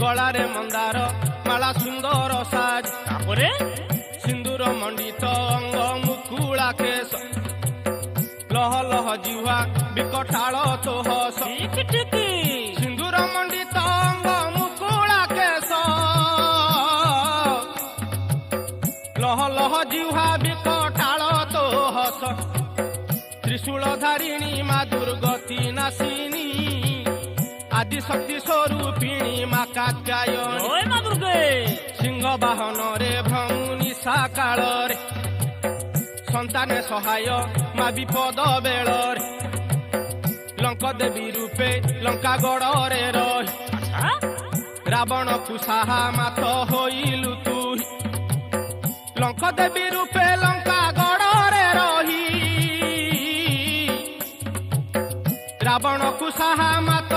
गलारे मंदार माला सुंदर साज तापरे सिंदूर मंडित अंग मुकुला केश लह लह जिह्वा बिकटाल तो हस ठीक ठीक सिंदूर मंडित अंग मुकुला केश लह लह जिह्वा बिकटाल तो हस त्रिशूल धारिणी मा दुर्गति नाशिनी आदि शक्ति स्वरूपिणी मा कात्यायनी ओए मां दुर्गे सिंह बाहन रे भ्रमुनि साकाल रे संतान सहाय मा विपद बेल लंक देवी रूपे लंका गड़ रे रही अच्छा रावण को साहा माथ होइलु तू लंक देवी रूपे लंका गड़ रे रही रावण को साहा माथ